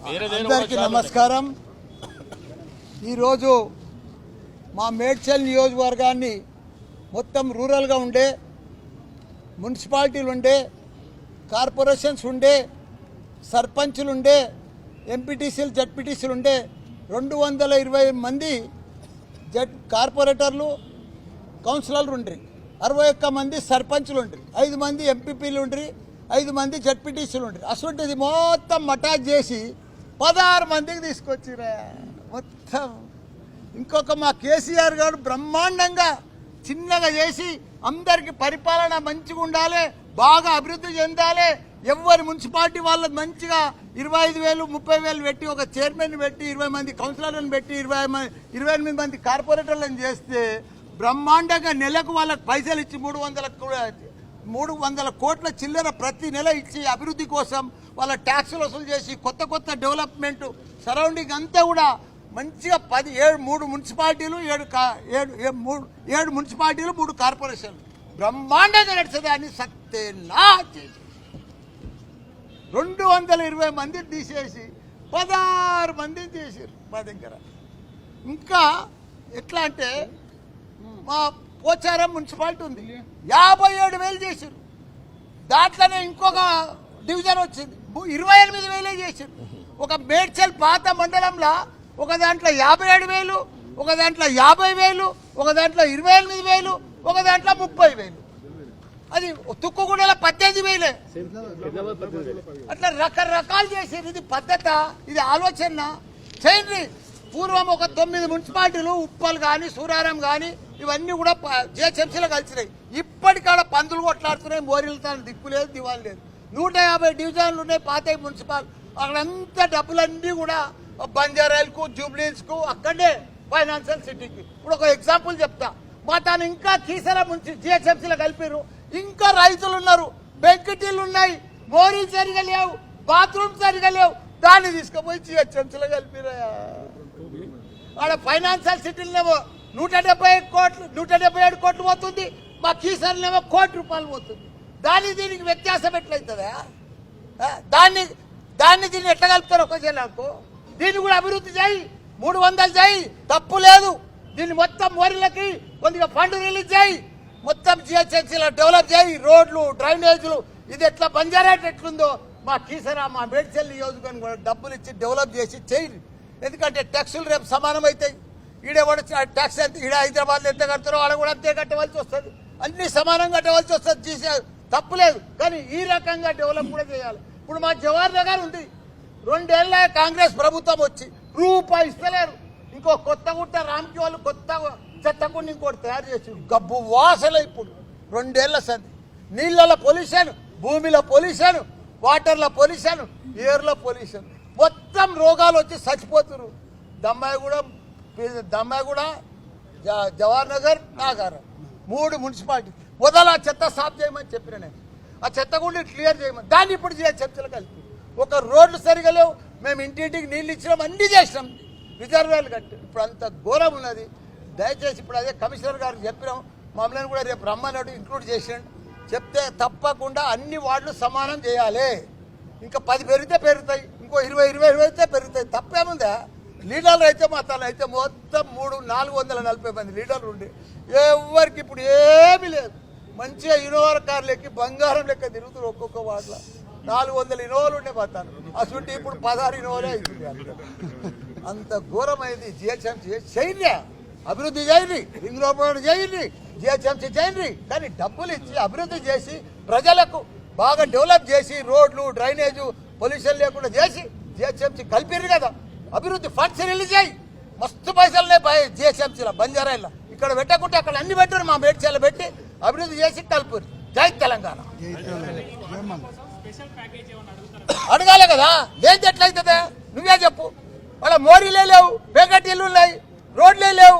అందరికీ నమస్కారం. ఈరోజు మా మేడ్చల్ నియోజకవర్గాన్ని మొత్తం రూరల్గా ఉండే మున్సిపాలిటీలు ఉండే కార్పొరేషన్స్ ఉండే సర్పంచులు ఉండే ఎంపీటీసీలు జడ్పీటీసీలు ఉండే 220 మంది కార్పొరేటర్లు కౌన్సిలర్లు ఉండ్రి, 61 మంది సర్పంచులు ఉండ్రి, 5 మంది ఎంపీపీలు ఉండ్రి, 5 మంది జడ్పీటీసీలు ఉండ్రి. అసలుంటిది మొత్తం మటాక్ చేసి 16 మందికి తీసుకొచ్చిరా మొత్తం. ఇంకొక మా కేసీఆర్ గారు బ్రహ్మాండంగా చిన్నగా చేసి అందరికి పరిపాలన మంచిగా ఉండాలి, బాగా అభివృద్ధి చెందాలి, ఎవరి మున్సిపాలిటీ వాళ్ళకి మంచిగా 25,000 30,000 పెట్టి ఒక చైర్మన్ పెట్టి 20 మంది కౌన్సిలర్లను పెట్టి 28 మంది కార్పొరేటర్లను చేస్తే బ్రహ్మాండంగా నెలకు వాళ్ళకి పైసలు ఇచ్చి 300 కోట్ల చిల్లర ప్రతి నెల ఇచ్చి అభివృద్ధి కోసం వాళ్ళ ట్యాక్సులు వసూలు చేసి కొత్త డెవలప్మెంట్ సరౌండింగ్ అంతా కూడా మంచిగా 3 మున్సిపాలిటీలు 7 మున్సిపాలిటీలు 3 కార్పొరేషన్లు బ్రహ్మాండంగా నడిచేదాన్ని సత్యనా చేసి 220 మందిని తీసేసి 16 మందిని చేశారు మా దగ్గర. ఇంకా ఎట్లా అంటే మా పోచారం మున్సిపాలిటీ ఉంది, 57,000 చేశారు. దాంట్లోనే ఇంకొక డివిజన్ వచ్చింది, 28,000 చేశారు. ఒక మేడ్చల్ పాత మండలంలో ఒక దాంట్లో 57,000, ఒక దాంట్లో 50,000, ఒక దాంట్లో 28,000, ఒక దాంట్లో 30,000. అది తుక్కుగూడలో 18,000. అట్లా రకరకాలు చేశారు. ఇది పద్ధత, ఇది ఆలోచన చేయండి. పూర్వం ఒక 9 మున్సిపాలిటీలు ఉప్పల్ కానీ సూరారం కానీ ఇవన్నీ కూడా జిహెచ్ఎంసీలో కలిసినాయి. ఇప్పటికాడ పందులు కొట్లాడుతున్నాయి, మోరీలతో దిక్కు లేదు, దివాలు లేదు. 150 డివిజన్లు ఉన్నాయి పాత మున్సిపాల్. అక్కడంతా డబ్బులన్నీ కూడా బంజారాయిల్కు జూబ్లీస్కు అక్కడే ఫైనాన్షియల్ సిటీకి. ఇప్పుడు ఒక ఎగ్జాంపుల్ చెప్తా. మా తాను ఇంకా కీసర జిహెచ్ఎంసీలో కలిపారు. ఇంకా రైతులు ఉన్నారు, బెంకటీలు ఉన్నాయి, మోరీలు సరిగా లేవు, బాత్రూమ్ సరిగా లేవు, దాన్ని తీసుకుపోయి జిహెచ్ఎంసీలో కలిపిరా. ఆడ ఫైనాన్షియల్ సిటీలనేమో 177 కోట్లు పోతుంది, మా కీసర్నేమో ₹1 కోటి పోతుంది. దీనికి వ్యత్యాసం ఎట్లయితుందా? దాన్ని దీన్ని ఎట్లా కలుపుతారు ఒక జిల్లాకు? దీన్ని కూడా అభివృద్ధి చేయి, 300 చేయి, తప్పు లేదు. దీన్ని మొత్తం మోరీలకి కొద్దిగా ఫండ్ రిలీజ్ చేయి, మొత్తం జిహెచ్ఎంసీలో డెవలప్ చేయి, రోడ్లు డ్రైనేజీలు. ఇది ఎట్లా బంజారాట్ ఎట్లుందో మా కీసరా మా మేడ్చల్ నియోజకవర్గం కూడా డబ్బులు ఇచ్చి డెవలప్ చేసి చేయి. ఎందుకంటే ట్యాక్సులు రేపు సమానం అవుతాయి. ఈడేవాడు ట్యాక్స్ ఎంత, ఈడ హైదరాబాద్లో ఎంత కడతారో ఆడ కూడా అంతే కట్టవలసి వస్తుంది, అన్ని సమానంగా కట్టవలసి వస్తుంది. తప్పులేదు, కానీ ఈ రకంగా డెవలప్ కూడా చేయాలి. ఇప్పుడు మా జవహర్ నగర్ ఉంది, 2 ఏళ్ళ కాంగ్రెస్ ప్రభుత్వం వచ్చి రూపాయి ఇస్తలేరు. ఇంకో కొత్తగుట్ట రామ్కి వాళ్ళు కొత్త చెత్తకుండా ఇంకోటి తయారు చేసి గబ్బు వాసన. ఇప్పుడు 2 ఏళ్ల సంది నీళ్ళలో పొల్యూషన్, భూమిలో పొల్యూషన్, వాటర్లో పొల్యూషన్, ఎయిర్లో పొల్యూషన్, మొత్తం రోగాలు వచ్చి చచ్చిపోతున్నారు. దమ్మాయిగూడ, జవహర్ నగర్, నాగారం 3 మున్సిపాలిటీ. మొదలు ఆ చెత్త సాఫ్ చేయమని చెప్పిన నేను, ఆ చెత్త కూడా క్లియర్ చేయమని. దాన్ని ఇప్పుడు చర్చలు కలిపి ఒక రోడ్లు సరిగా లేవు. మేము ఇంటింటికి నీళ్ళు ఇచ్చినాం, అన్నీ చేసినాం, రిజర్వాయర్లు కట్టి. ఇప్పుడు అంత ఘోరం ఉన్నది. దయచేసి ఇప్పుడు అదే కమిషనర్ గారికి చెప్పినాం, మమ్మల్ని కూడా రేపు రమ్మన్నాడు, ఇంక్లూడ్ చేసాడు. చెప్తే తప్పకుండా అన్ని వార్డులు సమానం చేయాలి. ఇంకా 10 పెరుగుతాయి, ఇంకో 20 అయితే పెరుగుతాయి. తప్పేముందా? లీడర్లు అయితే మా తన అయితే మొత్తం 440 మంది లీడర్లు ఉండి ఎవరికి ఇప్పుడు ఏమీ లేదు. మంచిగా ఇన్నోవా కార్లు ఎక్కి బంగారం లెక్క తిరుగుతారు. ఒక్కొక్క వార్డులో 400 ఇన్నోవాలు ఉండే మా తాను. అసలు ఇప్పుడు 16 ఇన్నోవాలే అవుతుంది. అంత ఘోరమైంది. జిహెచ్ఎంసీ చేయండి, అభివృద్ధి చేయండి, రింగ్ రోడ్ చేయండి, జిహెచ్ఎంసీ చేయండి, కానీ డబ్బులు ఇచ్చి అభివృద్ధి చేసి ప్రజలకు బాగా డెవలప్ చేసి రోడ్లు డ్రైనేజు పొల్యూషన్ లేకుండా చేసి జిహెచ్ఎంసీ కలిపిర్రు కదా. అభివృద్ధి ఫండ్స్ రిలీజ్ చేయి, మస్తు పైసలునే జిహెచ్ఎంసీలో బంజారాయిల్లో. ఇక్కడ పెట్టకుంటే అక్కడ అన్ని పెట్టారు, మా మేడ్చల్లో పెట్టి అభివృద్ధి చేసి కలుపురు. జై తెలంగాణ. అడగాలి కదా, లేదు ఎట్లయితుందే నువ్వే చెప్పు. వాళ్ళ మోరీలే లేవు, పేకటీలు ఉన్నాయి, రోడ్లే లేవు,